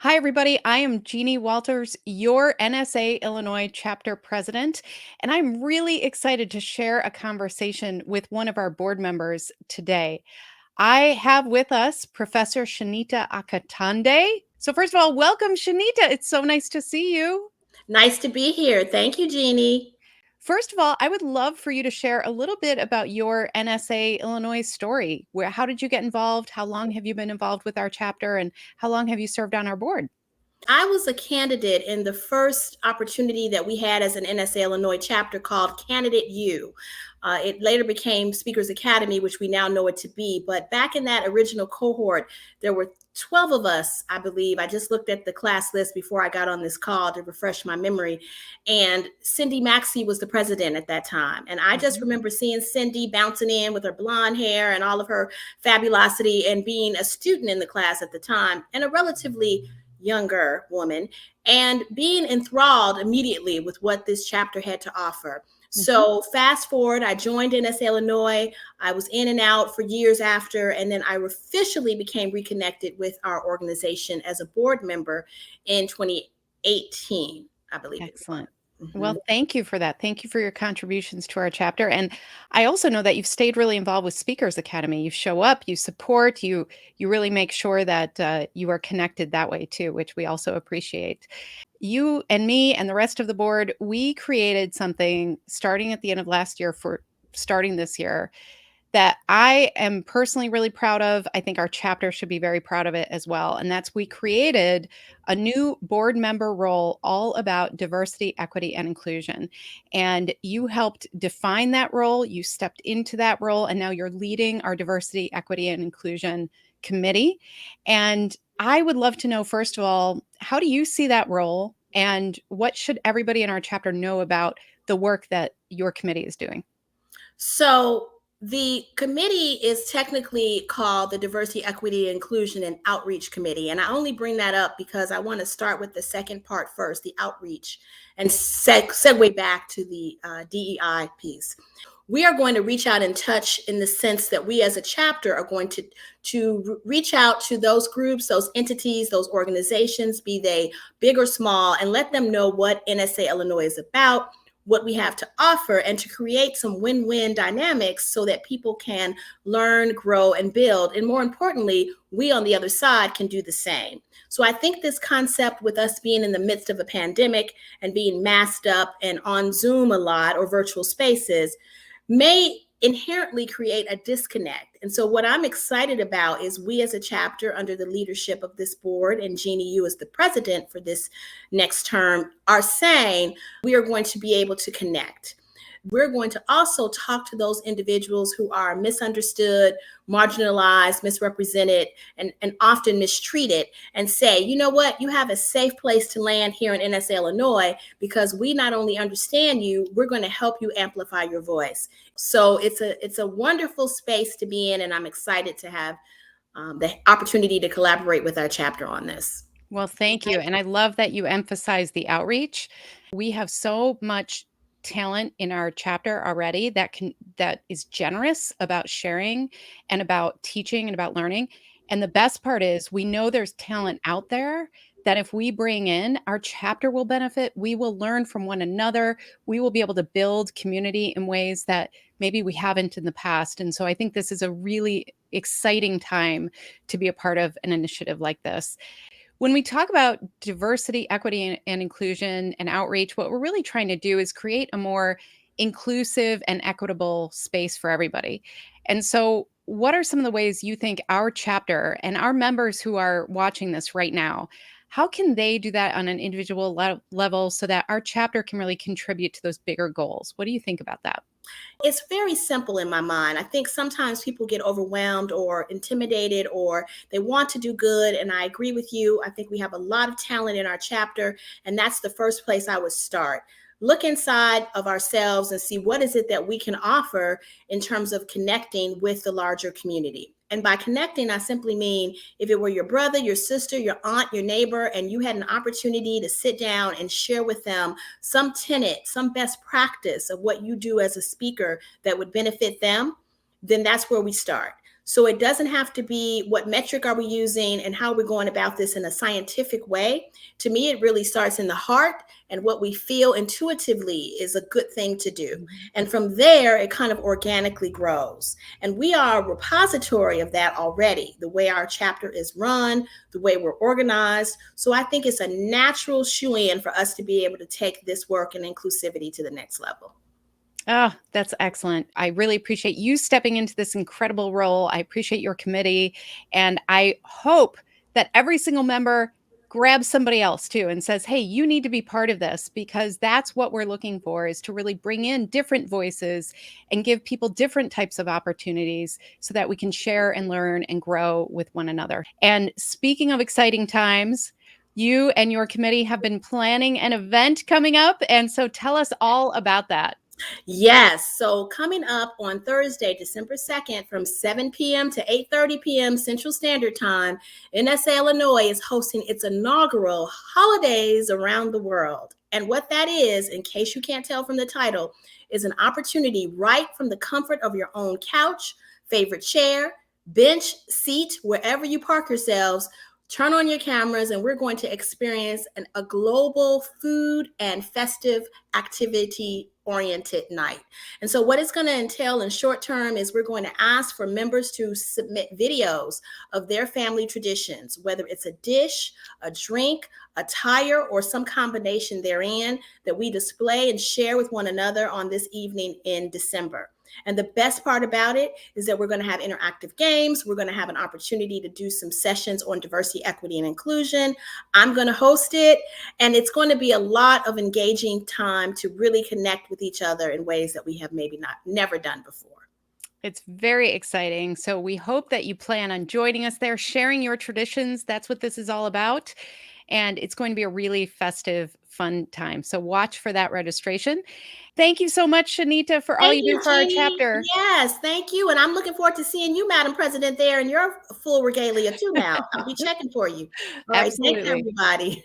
Hi, everybody. I am Jeannie Walters, your NSA Illinois chapter president, and I'm really excited to share a conversation with one of our board members today. I have with us Professor Shanita Akintonde. So, first of all, welcome, Shanita. It's so nice to see you. Nice to be here. Thank you, Jeannie. First of all, I would love for you to share a little bit about your NSA Illinois story. How did you get involved? How long have you been involved with our chapter? And how long have you served on our board? I was a candidate in the first opportunity that we had as an NSA Illinois chapter called Candidate U. It later became Speakers Academy, which we now know it to be. But back in that original cohort, there were 12 of us, I believe. I just looked at the class list before I got on this call to refresh my memory. And Cindy Maxey was the president at that time. And I just remember seeing Cindy bouncing in with her blonde hair and all of her fabulosity and being a student in the class at the time and a relatively younger woman and being enthralled immediately with what this chapter had to offer. So fast forward, I joined NSA Illinois. I was in and out for years after, and then I officially became reconnected with our organization as a board member in 2018, I believe. Excellent. Well, thank you for that. Thank you for your contributions to our chapter. And I also know that you've stayed really involved with Speakers Academy. You show up, you support, you really make sure that you are connected that way too, which we also appreciate. You and me and the rest of the board, we created something starting at the end of last year for starting this year that I am personally really proud of. I think our chapter should be very proud of it as well. And that's we created a new board member role all about diversity, equity, and inclusion. And you helped define that role. You stepped into that role, and now you're leading our diversity, equity, and inclusion committee. And I would love to know, first of all, how do you see that role? And what should everybody in our chapter know about the work that your committee is doing? So the committee is technically called the Diversity, Equity, Inclusion, and Outreach Committee. And I only bring that up because I want to start with the second part first, the outreach, and segue back to the DEI piece. We are going to reach out and touch in the sense that we as a chapter are going to reach out to those groups, those entities, those organizations, be they big or small, and let them know what NSA Illinois is about, what we have to offer, and to create some win-win dynamics so that people can learn, grow, and build. And more importantly, we on the other side can do the same. So I think this concept with us being in the midst of a pandemic and being masked up and on Zoom a lot or virtual spaces may inherently create a disconnect. And so what I'm excited about is we as a chapter under the leadership of this board, and Jeannie, you as the president for this next term, are saying we are going to be able to connect. We're going to also talk to those individuals who are misunderstood, marginalized, misrepresented, and often mistreated, and say, you know what, you have a safe place to land here in NSA Illinois because we not only understand you, we're going to help you amplify your voice. So it's a wonderful space to be in, and I'm excited to have the opportunity to collaborate with our chapter on this. Well, thank you. And I love that you emphasize the outreach. We have so much talent in our chapter already that is generous about sharing and about teaching and about learning. And the best part is we know there's talent out there that if we bring in, our chapter will benefit. We will learn from one another. We will be able to build community in ways that maybe we haven't in the past. And so I think this is a really exciting time to be a part of an initiative like this. When we talk about diversity, equity, and inclusion and outreach, what we're really trying to do is create a more inclusive and equitable space for everybody. And so, what are some of the ways you think our chapter and our members who are watching this right now, how can they do that on an individual level so that our chapter can really contribute to those bigger goals? What do you think about that? It's very simple in my mind. I think sometimes people get overwhelmed or intimidated or they want to do good. And I agree with you. I think we have a lot of talent in our chapter. And that's the first place I would start. Look inside of ourselves and see what is it that we can offer in terms of connecting with the larger community. And by connecting, I simply mean if it were your brother, your sister, your aunt, your neighbor, and you had an opportunity to sit down and share with them some tenet, some best practice of what you do as a speaker that would benefit them, then that's where we start. So it doesn't have to be what metric are we using and how we're going about this in a scientific way. To me, it really starts in the heart, and what we feel intuitively is a good thing to do. Mhm. And from there, it kind of organically grows. And we are a repository of that already, the way our chapter is run, the way we're organized. So I think it's a natural shoe in for us to be able to take this work and inclusivity to the next level. Oh, that's excellent. I really appreciate you stepping into this incredible role. I appreciate your committee. And I hope that every single member grabs somebody else too and says, hey, you need to be part of this, because that's what we're looking for, is to really bring in different voices and give people different types of opportunities so that we can share and learn and grow with one another. And speaking of exciting times, you and your committee have been planning an event coming up. And so tell us all about that. Yes. So coming up on Thursday, December 2nd from 7 p.m. to 8:30 p.m. Central Standard Time, NSA Illinois is hosting its inaugural Holidays Around the World. And what that is, in case you can't tell from the title, is an opportunity right from the comfort of your own couch, favorite chair, bench, seat, wherever you park yourselves. Turn on your cameras, and we're going to experience a global food and festive activity oriented night. And so, what it's going to entail in short term is we're going to ask for members to submit videos of their family traditions, whether it's a dish, a drink, attire, or some combination therein, that we display and share with one another on this evening in December. And the best part about it is that we're going to have interactive games. We're going to have an opportunity to do some sessions on diversity, equity, and inclusion. I'm going to host it, and it's going to be a lot of engaging time to really connect with each other in ways that we have maybe never done before. It's very exciting. So we hope that you plan on joining us there, sharing your traditions. That's what this is all about. And it's going to be a really festive, fun time. So watch for that registration. Thank you so much, Shanita, for all Thank you do you, for our Jeannie. chapter. Yes, thank you. And I'm looking forward to seeing you, Madam President, there in your full regalia too now. I'll be checking for you. All right. Thanks, Absolutely. everybody.